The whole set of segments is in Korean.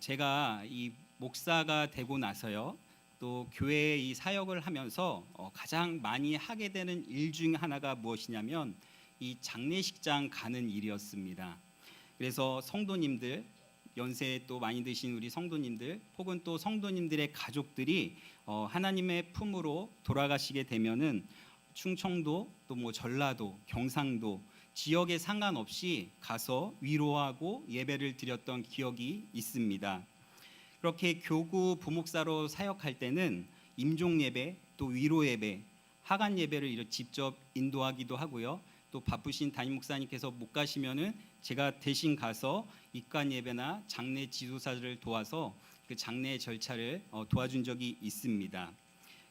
제가 이 목사가 되고 나서요, 또 교회에 이 사역을 하면서 가장 많이 하게 되는 일 중 하나가 무엇이냐면 이 장례식장 가는 일이었습니다. 그래서 성도님들, 연세 또 많이 드신 우리 성도님들 혹은 또 성도님들의 가족들이 하나님의 품으로 돌아가시게 되면은 충청도 또 뭐 전라도, 경상도 지역에 상관없이 가서 위로하고 예배를 드렸던 기억이 있습니다. 그렇게 교구 부목사로 사역할 때는 임종 예배, 또 위로 예배, 하간 예배를 직접 인도하기도 하고요. 또 바쁘신 담임 목사님께서 못 가시면은 제가 대신 가서 입관 예배나 장례 지도사를 도와서 그 장례 절차를 도와준 적이 있습니다.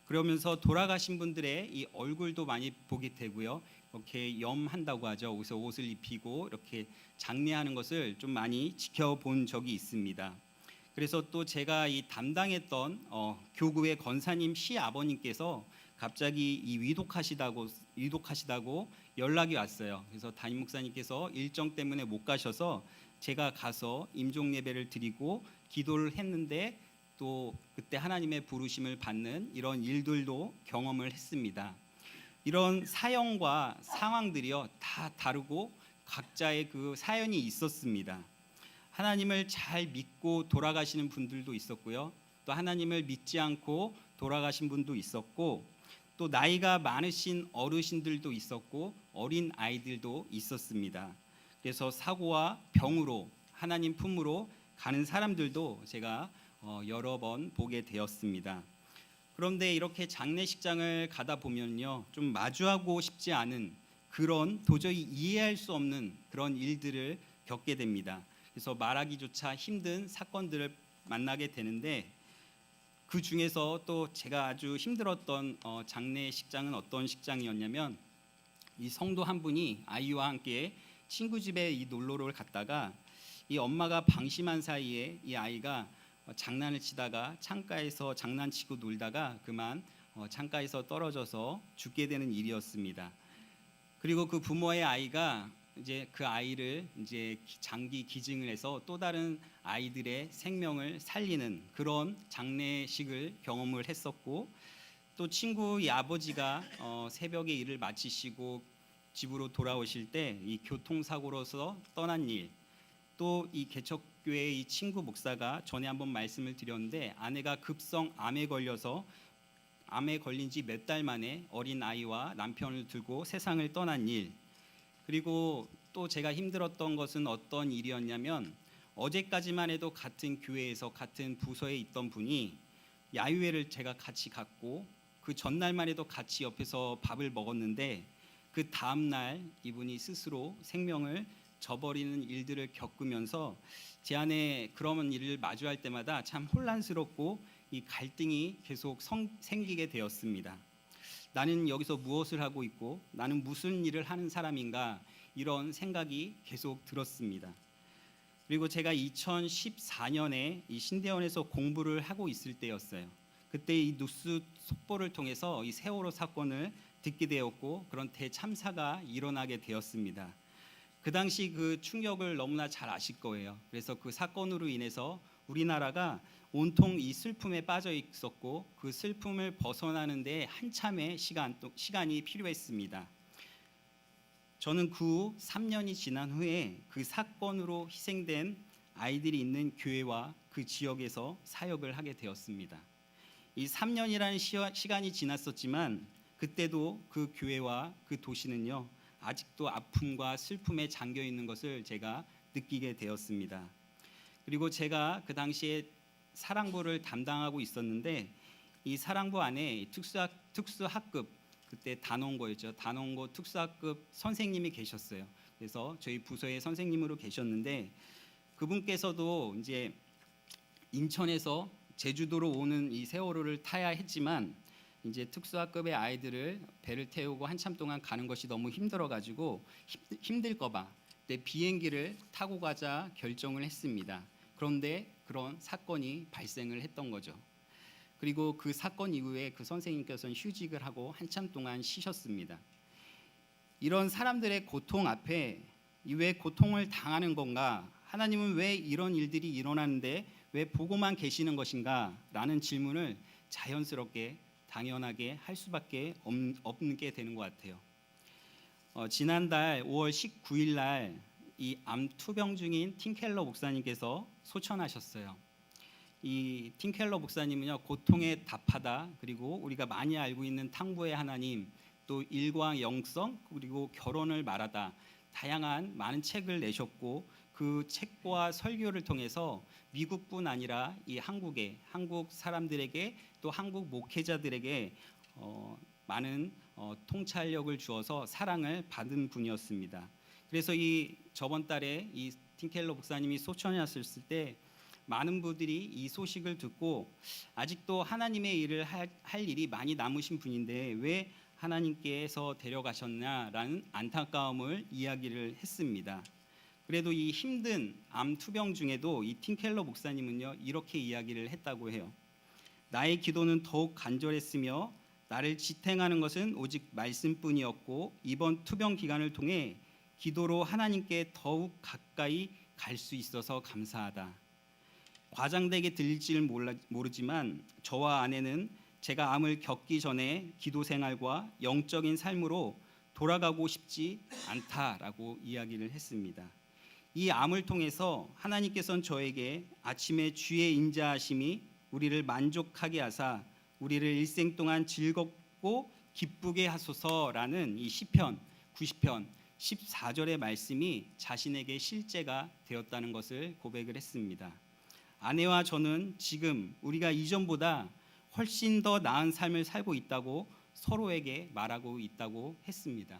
그러면서 돌아가신 분들의 이 얼굴도 많이 보게 되고요. 이렇게 염한다고 하죠. 그래서 옷을 입히고 이렇게 장례하는 것을 좀 많이 지켜본 적이 있습니다. 그래서 또 제가 이 담당했던 교구의 권사님 시아버님께서 갑자기 이 위독하시다고 연락이 왔어요. 그래서 담임 목사님께서 일정 때문에 못 가셔서 제가 가서 임종 예배를 드리고 기도를 했는데 또 그때 하나님의 부르심을 받는 이런 일들도 경험을 했습니다. 이런 사연과 상황들이요 다 다르고 각자의 그 사연이 있었습니다. 하나님을 잘 믿고 돌아가시는 분들도 있었고요. 또 하나님을 믿지 않고 돌아가신 분도 있었고, 또 나이가 많으신 어르신들도 있었고 어린 아이들도 있었습니다. 그래서 사고와 병으로 하나님 품으로 가는 사람들도 제가 여러 번 보게 되었습니다. 그런데 이렇게 장례식장을 가다 보면요, 좀 마주하고 싶지 않은 그런 도저히 이해할 수 없는 그런 일들을 겪게 됩니다. 그래서 말하기조차 힘든 사건들을 만나게 되는데, 그 중에서 또 제가 아주 힘들었던 장례식장은 어떤 식장이었냐면, 이 성도 한 분이 아이와 함께 친구 집에 이 놀러를 갔다가 이 엄마가 방심한 사이에 이 아이가 장난을 치다가 창가에서 장난치고 놀다가 그만 창가에서 떨어져서 죽게 되는 일이었습니다. 그리고 그 부모의 아이가 이제 그 아이를 이제 장기 기증을 해서 또 다른 아이들의 생명을 살리는 그런 장례식을 경험을 했었고, 또 친구의 아버지가 새벽에 일을 마치시고 집으로 돌아오실 때 이 교통사고로서 떠난 일, 또 이 개척교회의 이 친구 목사가 전에 한번 말씀을 드렸는데 아내가 급성 암에 걸려서 암에 걸린 지 몇 달 만에 어린 아이와 남편을 두고 세상을 떠난 일, 그리고 또 제가 힘들었던 것은 어떤 일이었냐면 어제까지만 해도 같은 교회에서 같은 부서에 있던 분이 야유회를 제가 같이 갔고 그 전날만 해도 같이 옆에서 밥을 먹었는데 그 다음날 이분이 스스로 생명을 저버리는 일들을 겪으면서 제 안에 그런 일을 마주할 때마다 참 혼란스럽고 이 갈등이 계속 생기게 되었습니다. 나는 여기서 무엇을 하고 있고 나는 무슨 일을 하는 사람인가, 이런 생각이 계속 들었습니다. 그리고 제가 2014년에 이 신대원에서 공부를 하고 있을 때였어요. 그때 이 뉴스 속보를 통해서 이 세월호 사건을 듣게 되었고 그런 대참사가 일어나게 되었습니다. 그 당시 그 충격을 너무나 잘 아실 거예요. 그래서 그 사건으로 인해서 우리나라가 온통 이 슬픔에 빠져 있었고 그 슬픔을 벗어나는 데 한참의 시간이 필요했습니다. 저는 그 후 3년이 지난 후에 그 사건으로 희생된 아이들이 있는 교회와 그 지역에서 사역을 하게 되었습니다. 이 3년이라는 시간이 지났었지만 그때도 그 교회와 그 도시는요 아직도 아픔과 슬픔에 잠겨 있는 것을 제가 느끼게 되었습니다. 그리고 제가 그 당시에 사랑부를 담당하고 있었는데 이 사랑부 안에 특수학급, 그때 단원고였죠. 단원고 특수학급 선생님이 계셨어요. 그래서 저희 부서의 선생님으로 계셨는데 그분께서도 이제 인천에서 제주도로 오는 이 세월호를 타야 했지만 이제 특수학급의 아이들을 배를 태우고 한참 동안 가는 것이 너무 힘들어가지고 힘들까봐 비행기를 타고 가자 결정을 했습니다. 그런데 그런 사건이 발생을 했던 거죠. 그리고 그 사건 이후에 그 선생님께서는 휴직을 하고 한참 동안 쉬셨습니다. 이런 사람들의 고통 앞에 왜 고통을 당하는 건가? 하나님은 왜 이런 일들이 일어나는데 왜 보고만 계시는 것인가? 라는 질문을 자연스럽게 당연하게 할 수밖에 없게 되는 것 같아요. 지난달 5월 19일 날 이 암 투병 중인 팀 켈러 목사님께서 소천하셨어요. 이 팀 켈러 목사님은요, 고통에 답하다, 그리고 우리가 많이 알고 있는 탕부의 하나님, 또 일과 영성, 그리고 결혼을 말하다, 다양한 많은 책을 내셨고, 그 책과 설교를 통해서 미국뿐 아니라 이 한국 사람들에게, 또 한국 목회자들에게 많은 통찰력을 주어서 사랑을 받은 분이었습니다. 그래서 이 저번 달에 이 팀켈러 목사님이 소천하셨을 때 많은 분들이 이 소식을 듣고 아직도 하나님의 일을 할 일이 많이 남으신 분인데 왜 하나님께서 데려가셨냐라는 안타까움을 이야기를 했습니다. 그래도 이 힘든 암 투병 중에도 이 팀켈러 목사님은요, 이렇게 이야기를 했다고 해요. 나의 기도는 더욱 간절했으며 나를 지탱하는 것은 오직 말씀뿐이었고, 이번 투병 기간을 통해 기도로 하나님께 더욱 가까이 갈 수 있어서 감사하다. 과장되게 들릴지는 모르지만 저와 아내는 제가 암을 겪기 전에 기도 생활과 영적인 삶으로 돌아가고 싶지 않다라고 이야기를 했습니다. 이 암을 통해서 하나님께서는 저에게 아침에 주의 인자하심이 우리를 만족하게 하사 우리를 일생 동안 즐겁고 기쁘게 하소서라는 이 시편 90편 14절의 말씀이 자신에게 실제가 되었다는 것을 고백을 했습니다. 아내와 저는 지금 우리가 이전보다 훨씬 더 나은 삶을 살고 있다고 서로에게 말하고 있다고 했습니다.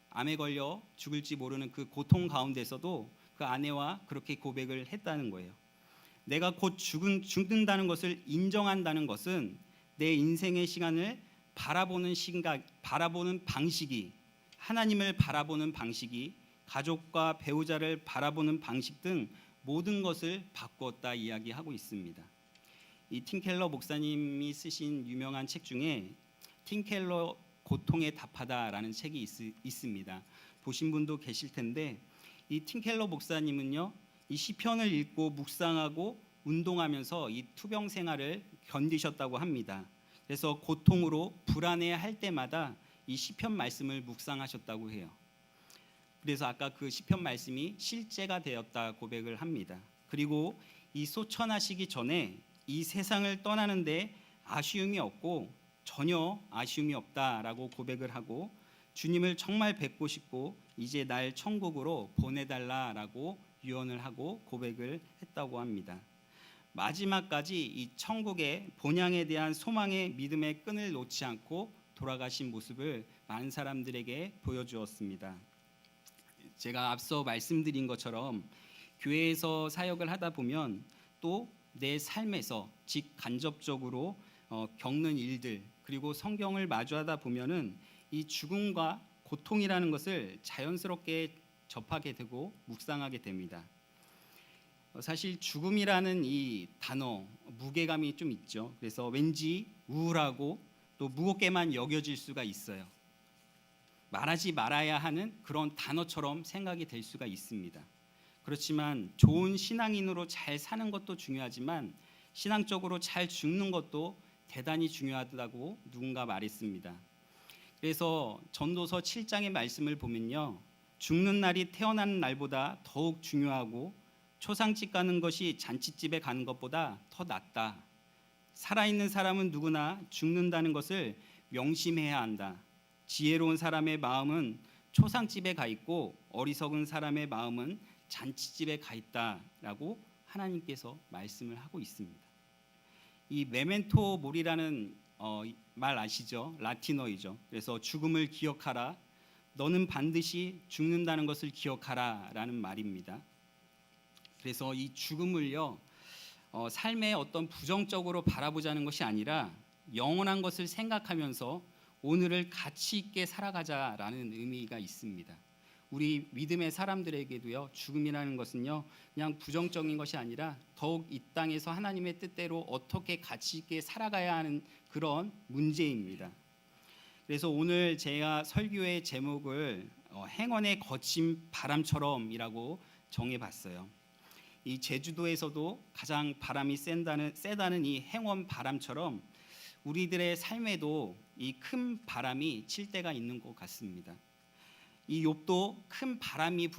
암에 걸려 죽을지 모르는 그 고통 가운데서도 그 아내와 그렇게 고백을 했다는 거예요. 내가 곧 죽는다는 것을 인정한다는 것은 내 인생의 시간을 바라보는 방식이, 하나님을 바라보는 방식이, 가족과 배우자를 바라보는 방식 등 모든 것을 바꾸었다 이야기하고 있습니다. 이 팀 켈러 목사님이 쓰신 유명한 책 중에 팀 켈러 고통에 답하다라는 책이 있습니다. 보신 분도 계실 텐데 이 팀 켈러 목사님은요, 이 시편을 읽고 묵상하고 운동하면서 이 투병 생활을 견디셨다고 합니다. 그래서 고통으로 불안해할 때마다 이 시편 말씀을 묵상하셨다고 해요. 그래서 아까 그 시편 말씀이 실제가 되었다 고백을 합니다. 그리고 이 소천하시기 전에 이 세상을 떠나는데 아쉬움이 없고 전혀 아쉬움이 없다라고 고백을 하고 주님을 정말 뵙고 싶고 이제 날 천국으로 보내달라라고 유언을 하고 고백을 했다고 합니다. 마지막까지 이 천국의 본향에 대한 소망의 믿음의 끈을 놓지 않고 돌아가신 모습을 많은 사람들에게 보여주었습니다. 제가 앞서 말씀드린 것처럼 교회에서 사역을 하다 보면 또 내 삶에서 직간접적으로 겪는 일들, 그리고 성경을 마주하다 보면은 이 죽음과 고통이라는 것을 자연스럽게 접하게 되고 묵상하게 됩니다. 사실 죽음이라는 이 단어 무게감이 좀 있죠. 그래서 왠지 우울하고 또 무겁게만 여겨질 수가 있어요. 말하지 말아야 하는 그런 단어처럼 생각이 될 수가 있습니다. 그렇지만 좋은 신앙인으로 잘 사는 것도 중요하지만 신앙적으로 잘 죽는 것도 대단히 중요하다고 누군가 말했습니다. 그래서 전도서 7장의 말씀을 보면요, 죽는 날이 태어나는 날보다 더욱 중요하고 초상집 가는 것이 잔치집에 가는 것보다 더 낫다. 살아있는 사람은 누구나 죽는다는 것을 명심해야 한다. 지혜로운 사람의 마음은 초상집에 가 있고 어리석은 사람의 마음은 잔치집에 가 있다라고 하나님께서 말씀을 하고 있습니다. 이 메멘토 모리라는 말 아시죠? 라틴어이죠. 그래서 죽음을 기억하라. 너는 반드시 죽는다는 것을 기억하라라는 말입니다. 그래서 이 죽음을요, 삶의 어떤 부정적으로 바라보자는 것이 아니라 영원한 것을 생각하면서 오늘을 가치 있게 살아가자라는 의미가 있습니다. 우리 믿음의 사람들에게도요, 죽음이라는 것은요, 그냥 부정적인 것이 아니라 더욱 이 땅에서 하나님의 뜻대로 어떻게 가치 있게 살아가야 하는 그런 문제입니다. 그래서 오늘 제가 설교의 제목을 행원의 거친 바람처럼이라고 정해봤어요. 이 제주도에서도 가장 바람이 세다는 이 행원 바람처럼 우리들의 삶에도 이 큰 바람이 칠 때가 있는 것 같습니다. 이 욥도 큰 바람이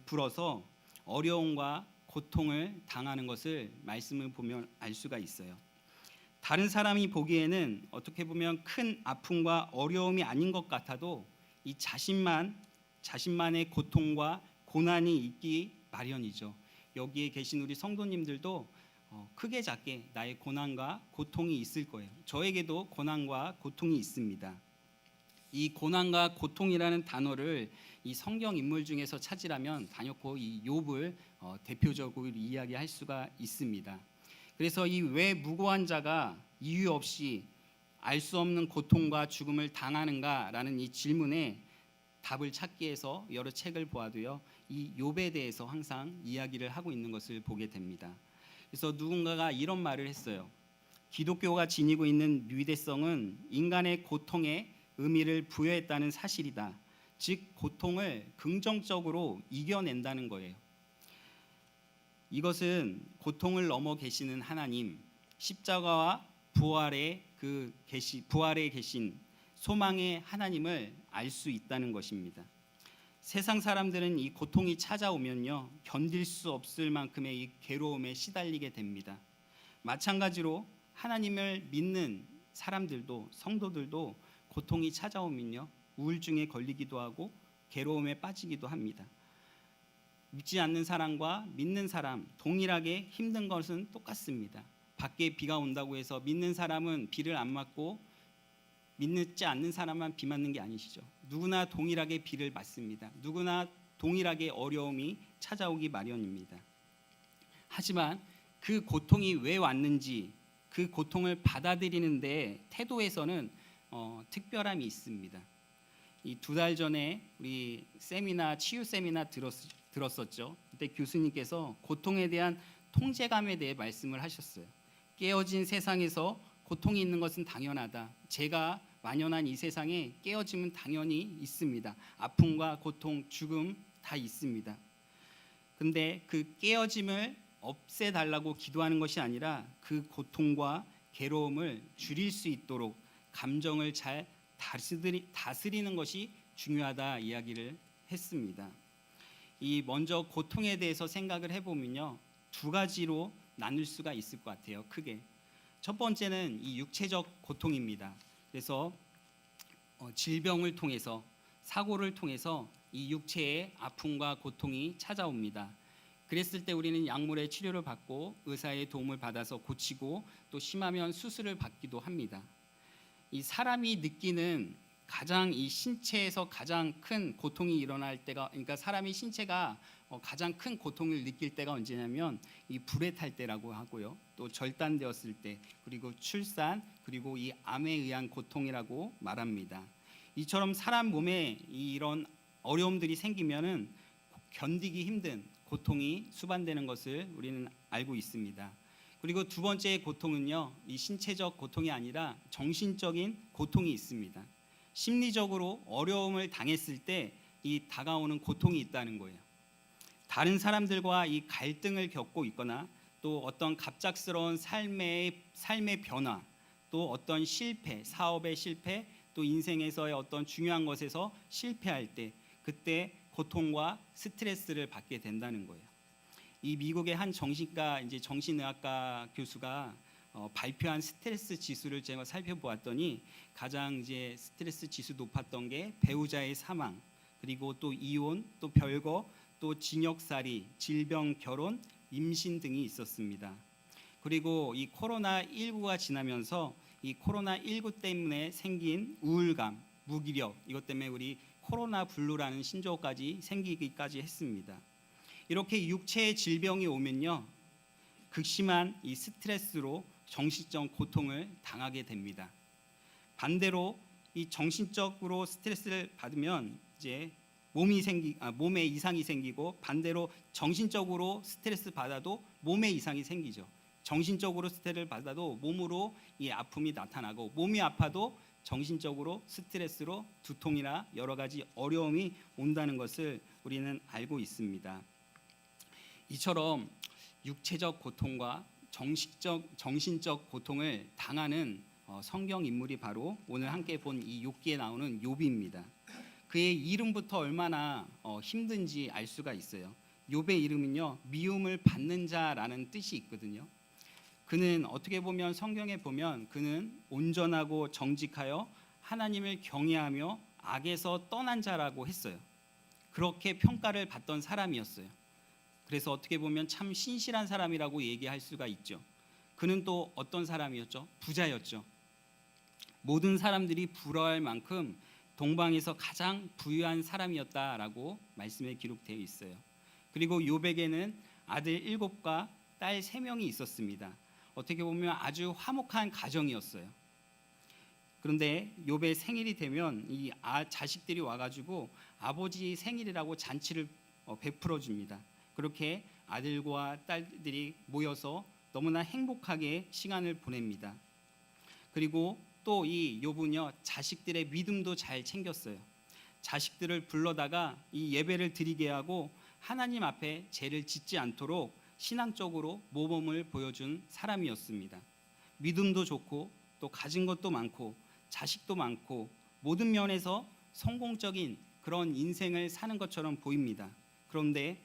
불어서 어려움과 고통을 당하는 것을 말씀을 보면 알 수가 있어요. 다른 사람이 보기에는 어떻게 보면 큰 아픔과 어려움이 아닌 것 같아도 이 자신만의 고통과 고난이 있기 마련이죠. 여기에 계신 우리 성도님들도 크게 작게 나의 고난과 고통이 있을 거예요. 저에게도 고난과 고통이 있습니다. 이 고난과 고통이라는 단어를 이 성경 인물 중에서 찾으라면 단연코 이 욥을 대표적으로 이야기할 수가 있습니다. 그래서 이 왜 무고한 자가 이유 없이 알 수 없는 고통과 죽음을 당하는가라는 이 질문에 답을 찾기 위해서 여러 책을 보아도요, 이 욥에 대해서 항상 이야기를 하고 있는 것을 보게 됩니다. 그래서 누군가가 이런 말을 했어요. 기독교가 지니고 있는 위대성은 인간의 고통에 의미를 부여했다는 사실이다. 즉 고통을 긍정적으로 이겨낸다는 거예요. 이것은 고통을 넘어 계시는 하나님, 십자가와 부활에 계신 소망의 하나님을 알 수 있다는 것입니다. 세상 사람들은 이 고통이 찾아오면요, 견딜 수 없을 만큼의 이 괴로움에 시달리게 됩니다. 마찬가지로 하나님을 믿는 사람들도, 성도들도 고통이 찾아오면요, 우울증에 걸리기도 하고 괴로움에 빠지기도 합니다. 믿지 않는 사람과 믿는 사람 동일하게 힘든 것은 똑같습니다. 밖에 비가 온다고 해서 믿는 사람은 비를 안 맞고 믿지 않는 사람만 비 맞는 게 아니시죠. 누구나 동일하게 비를 맞습니다. 누구나 동일하게 어려움이 찾아오기 마련입니다. 하지만 그 고통이 왜 왔는지 그 고통을 받아들이는데 태도에서는 특별함이 있습니다. 이 2달 전에 우리 치유 세미나 들었었죠. 그때 교수님께서 고통에 대한 통제감에 대해 말씀을 하셨어요. 깨어진 세상에서 고통이 있는 것은 당연하다. 죄가 만연한 이 세상에 깨어짐은 당연히 있습니다. 아픔과 고통, 죽음 다 있습니다. 근데 그 깨어짐을 없애달라고 기도하는 것이 아니라 그 고통과 괴로움을 줄일 수 있도록 감정을 잘 다스리는 것이 중요하다 이야기를 했습니다. 이 먼저 고통에 대해서 생각을 해보면요, 2가지로 나눌 수가 있을 것 같아요. 크게 첫 번째는 이 육체적 고통입니다. 그래서 질병을 통해서 사고를 통해서 이 육체의 아픔과 고통이 찾아옵니다. 그랬을 때 우리는 약물의 치료를 받고 의사의 도움을 받아서 고치고 또 심하면 수술을 받기도 합니다. 이 사람이 느끼는 이 신체에서 가장 큰 고통이 일어날 때가, 그러니까 사람이 신체가 가장 큰 고통을 느낄 때가 언제냐면 이 불에 탈 때라고 하고요. 또 절단되었을 때, 그리고 출산, 그리고 이 암에 의한 고통이라고 말합니다. 이처럼 사람 몸에 이런 어려움들이 생기면은 견디기 힘든 고통이 수반되는 것을 우리는 알고 있습니다. 그리고 2번째 고통은요, 이 신체적 고통이 아니라 정신적인 고통이 있습니다. 심리적으로 어려움을 당했을 때 이 다가오는 고통이 있다는 거예요. 다른 사람들과 이 갈등을 겪고 있거나 또 어떤 갑작스러운 삶의 변화, 또 어떤 실패, 사업의 실패, 또 인생에서의 어떤 중요한 것에서 실패할 때 그때 고통과 스트레스를 받게 된다는 거예요. 이 미국의 한 정신의학과 교수가 발표한 스트레스 지수를 제가 살펴보았더니 가장 스트레스 지수 높았던 게 배우자의 사망, 그리고 또 이혼, 또 별거, 또 징역살이, 질병, 결혼, 임신 등이 있었습니다. 그리고 이 코로나19가 지나면서 이 코로나19 때문에 생긴 우울감, 무기력, 이것 때문에 우리 코로나 블루라는 신조어까지 생기기까지 했습니다. 이렇게 육체의 질병이 오면요, 극심한 이 스트레스로 정신적 고통을 당하게 됩니다. 반대로 이 정신적으로 스트레스를 받으면 몸에 이상이 생기고, 반대로 정신적으로 스트레스 받아도 몸에 이상이 생기죠. 정신적으로 스트레스를 받아도 몸으로 이 아픔이 나타나고, 몸이 아파도 정신적으로 스트레스로 두통이나 여러 가지 어려움이 온다는 것을 우리는 알고 있습니다. 이처럼 육체적 고통과 정신적 고통을 당하는 성경 인물이 바로 오늘 함께 본 이 욥기에 나오는 욥입니다. 그의 이름부터 얼마나 힘든지 알 수가 있어요. 욥의 이름은요, 미움을 받는 자라는 뜻이 있거든요. 그는 어떻게 보면 성경에 보면 그는 온전하고 정직하여 하나님을 경외하며 악에서 떠난 자라고 했어요. 그렇게 평가를 받던 사람이었어요. 그래서 어떻게 보면 참 신실한 사람이라고 얘기할 수가 있죠. 그는 또 어떤 사람이었죠? 부자였죠. 모든 사람들이 부러워할 만큼 동방에서 가장 부유한 사람이었다라고 말씀에 기록되어 있어요. 그리고 욥에게는 아들 7과 딸 3명이 있었습니다. 어떻게 보면 아주 화목한 가정이었어요. 그런데 욥의 생일이 되면 이 자식들이 와가지고 아버지 생일이라고 잔치를 베풀어 줍니다. 그렇게 아들과 딸들이 모여서 너무나 행복하게 시간을 보냅니다. 그리고 또 이 욥은요, 자식들의 믿음도 잘 챙겼어요. 자식들을 불러다가 이 예배를 드리게 하고 하나님 앞에 죄를 짓지 않도록 신앙적으로 모범을 보여준 사람이었습니다. 믿음도 좋고 또 가진 것도 많고 자식도 많고 모든 면에서 성공적인 그런 인생을 사는 것처럼 보입니다. 그런데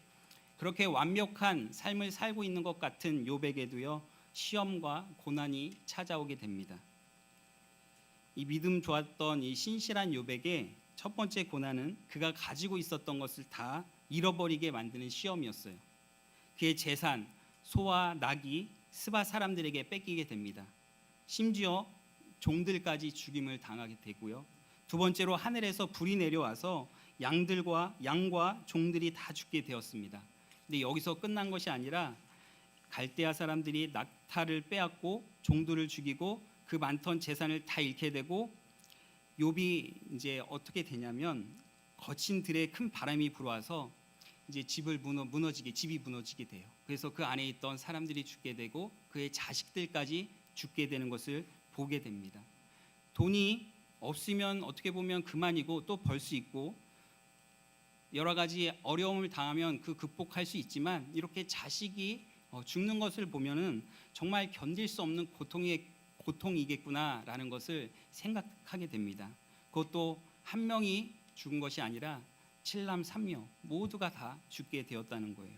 그렇게 완벽한 삶을 살고 있는 것 같은 욥에게도요, 시험과 고난이 찾아오게 됩니다. 이 믿음 좋았던 이 신실한 욥에게 첫 번째 고난은 그가 가지고 있었던 것을 다 잃어버리게 만드는 시험이었어요. 그의 재산, 소와 낙이 스바 사람들에게 뺏기게 됩니다. 심지어 종들까지 죽임을 당하게 되고요. 두 번째로 하늘에서 불이 내려와서 양과 종들이 다 죽게 되었습니다. 근데 여기서 끝난 것이 아니라 갈대아 사람들이 낙타를 빼앗고 종들을 죽이고 그 많던 재산을 다 잃게 되고 욥이 이제 어떻게 되냐면 거친 들에 큰 바람이 불어와서 이제 집이 무너지게 돼요. 그래서 그 안에 있던 사람들이 죽게 되고 그의 자식들까지 죽게 되는 것을 보게 됩니다. 돈이 없으면 어떻게 보면 그만이고 또 벌 수 있고 여러 가지 어려움을 당하면 그 극복할 수 있지만 이렇게 자식이 죽는 것을 보면은 정말 견딜 수 없는 고통이겠구나라는 것을 생각하게 됩니다. 그것도 한 명이 죽은 것이 아니라 7남 3녀 모두가 다 죽게 되었다는 거예요.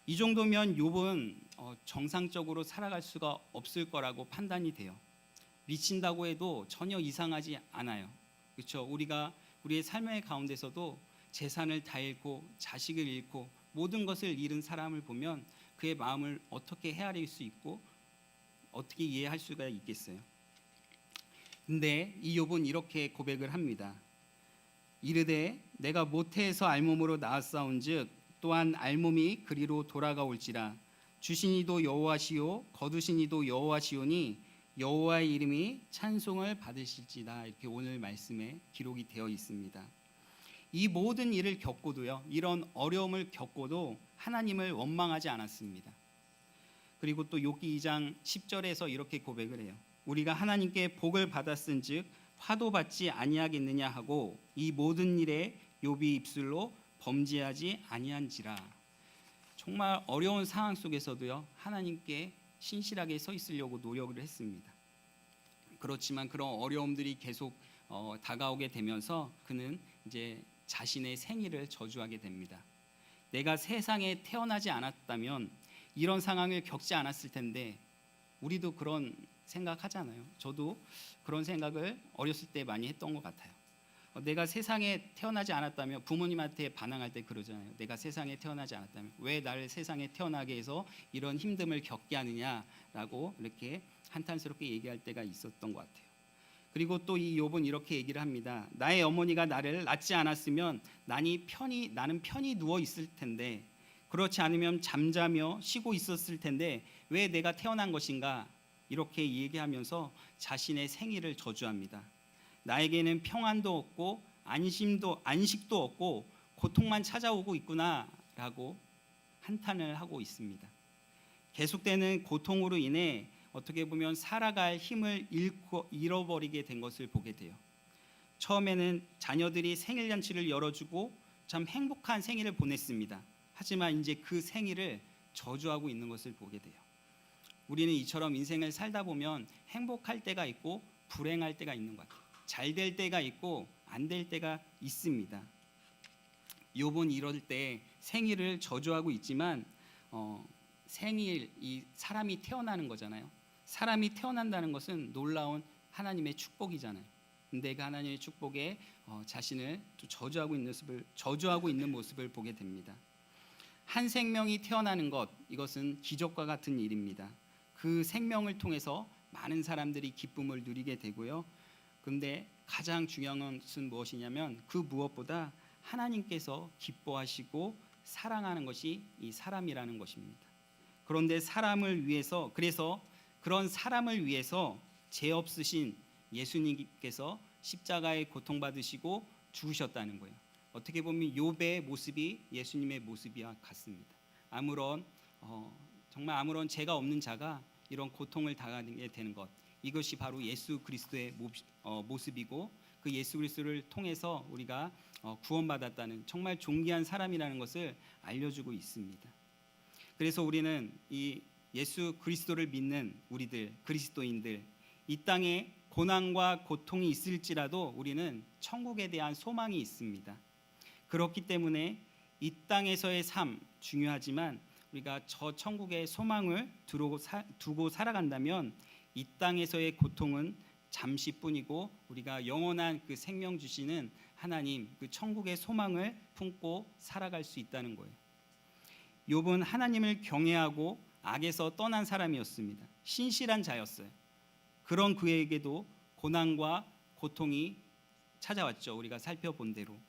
이 정도면 욥은 정상적으로 살아갈 수가 없을 거라고 판단이 돼요. 미친다고 해도 전혀 이상하지 않아요. 그렇죠? 우리가 우리의 삶의 가운데서도 재산을 다 잃고 자식을 잃고 모든 것을 잃은 사람을 보면 그의 마음을 어떻게 헤아릴 수 있고 어떻게 이해할 수가 있겠어요? 근데 이 욥은 이렇게 고백을 합니다. 이르되 내가 모태에서 알몸으로 낳았사온즉 또한 알몸이 그리로 돌아가올지라 주신 이도 여호와시요 거두신 이도 여호와시오니 여호와의 이름이 찬송을 받으실지다. 이렇게 오늘 말씀에 기록이 되어 있습니다. 이 모든 일을 겪고도요, 이런 어려움을 겪고도 하나님을 원망하지 않았습니다. 그리고 또 욥기 2장 10절에서 이렇게 고백을 해요. 우리가 하나님께 복을 받았은즉 화도 받지 아니하겠느냐 하고 이 모든 일에 욥이 입술로 범죄하지 아니한지라. 정말 어려운 상황 속에서도요, 하나님께 신실하게 서 있으려고 노력을 했습니다. 그렇지만 그런 어려움들이 계속 다가오게 되면서 그는 이제 자신의 생일을 저주하게 됩니다. 내가 세상에 태어나지 않았다면 이런 상황을 겪지 않았을 텐데, 우리도 그런 생각하잖아요. 저도 그런 생각을 어렸을 때 많이 했던 것 같아요. 내가 세상에 태어나지 않았다면 부모님한테 반항할 때 그러잖아요. 내가 세상에 태어나지 않았다면 왜 나를 세상에 태어나게 해서 이런 힘듦을 겪게 하느냐라고 이렇게 한탄스럽게 얘기할 때가 있었던 것 같아요. 그리고 또 이 욥은 이렇게 얘기를 합니다. 나의 어머니가 나를 낳지 않았으면 나는 편히 누워 있을 텐데, 그렇지 않으면 잠자며 쉬고 있었을 텐데 왜 내가 태어난 것인가, 이렇게 얘기하면서 자신의 생일을 저주합니다. 나에게는 평안도 없고 안식도 없고 고통만 찾아오고 있구나라고 한탄을 하고 있습니다. 계속되는 고통으로 인해 어떻게 보면 살아갈 힘을 잃어버리게 된 것을 보게 돼요. 처음에는 자녀들이 생일잔치를 열어주고 참 행복한 생일을 보냈습니다. 하지만 이제 그 생일을 저주하고 있는 것을 보게 돼요. 우리는 이처럼 인생을 살다 보면 행복할 때가 있고 불행할 때가 있는 것 같아요. 잘 될 때가 있고 안 될 때가 있습니다. 욥은 이럴 때 생일을 저주하고 있지만 생일, 이 사람이 태어나는 거잖아요. 사람이 태어난다는 것은 놀라운 하나님의 축복이잖아요. 근데 그 하나님의 축복에 자신을 또 저주하고 있는 모습을 보게 됩니다. 한 생명이 태어나는 것, 이것은 기적과 같은 일입니다. 그 생명을 통해서 많은 사람들이 기쁨을 누리게 되고요. 그런데 가장 중요한 것은 무엇이냐면 그 무엇보다 하나님께서 기뻐하시고 사랑하는 것이 이 사람이라는 것입니다. 그런데 그래서 그런 사람을 위해서 죄 없으신 예수님께서 십자가에 고통받으시고 죽으셨다는 거예요. 어떻게 보면 욥의 모습이 예수님의 모습이와 같습니다. 정말 아무런 죄가 없는 자가 이런 고통을 당하게 되는 것, 이것이 바로 예수 그리스도의 모습이고 그 예수 그리스도를 통해서 우리가 구원받았다는 정말 존귀한 사람이라는 것을 알려주고 있습니다. 그래서 우리는 이 예수 그리스도를 믿는 우리들 그리스도인들, 이 땅에 고난과 고통이 있을지라도 우리는 천국에 대한 소망이 있습니다. 그렇기 때문에 이 땅에서의 삶 중요하지만 우리가 저 천국의 소망을 두고 살아간다면 이 땅에서의 고통은 잠시뿐이고 우리가 영원한 그 생명 주시는 하나님, 그 천국의 소망을 품고 살아갈 수 있다는 거예요. 욥은 하나님을 경외하고 악에서 떠난 사람이었습니다. 신실한 자였어요. 그런 그에게도 고난과 고통이 찾아왔죠. 우리가 살펴본 대로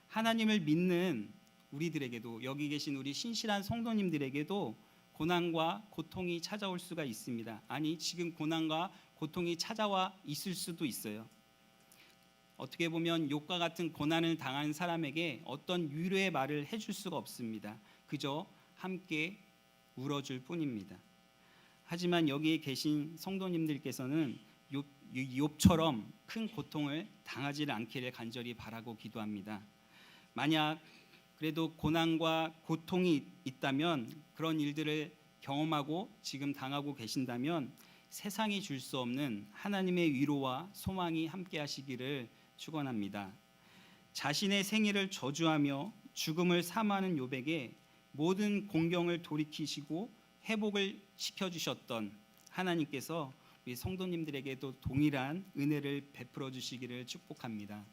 하나님을 믿는 우리들에게도, 여기 계신 우리 신실한 성도님들에게도 고난과 고통이 찾아올 수가 있습니다. 아니, 지금 고난과 고통이 찾아와 있을 수도 있어요. 어떻게 보면 욥과 같은 고난을 당한 사람에게 어떤 위로의 말을 해줄 수가 없습니다. 그저 함께 울어줄 뿐입니다. 하지만 여기에 계신 성도님들께서는 욥처럼 큰 고통을 당하지 않기를 간절히 바라고 기도합니다. 만약 그래도 고난과 고통이 있다면, 그런 일들을 경험하고 지금 당하고 계신다면 세상이 줄 수 없는 하나님의 위로와 소망이 함께 하시기를 축원합니다. 자신의 생일을 저주하며 죽음을 사모하는 욥에게 모든 공경을 돌이키시고 회복을 시켜주셨던 하나님께서 우리 성도님들에게도 동일한 은혜를 베풀어 주시기를 축복합니다.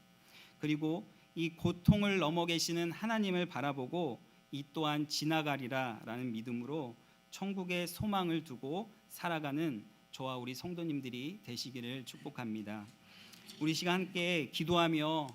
그리고 이 고통을 넘어 계시는 하나님을 바라보고 이 또한 지나가리라 라는 믿음으로 천국의 소망을 두고 살아가는 저와 우리 성도님들이 되시기를 축복합니다. 우리 시간 함께 기도하며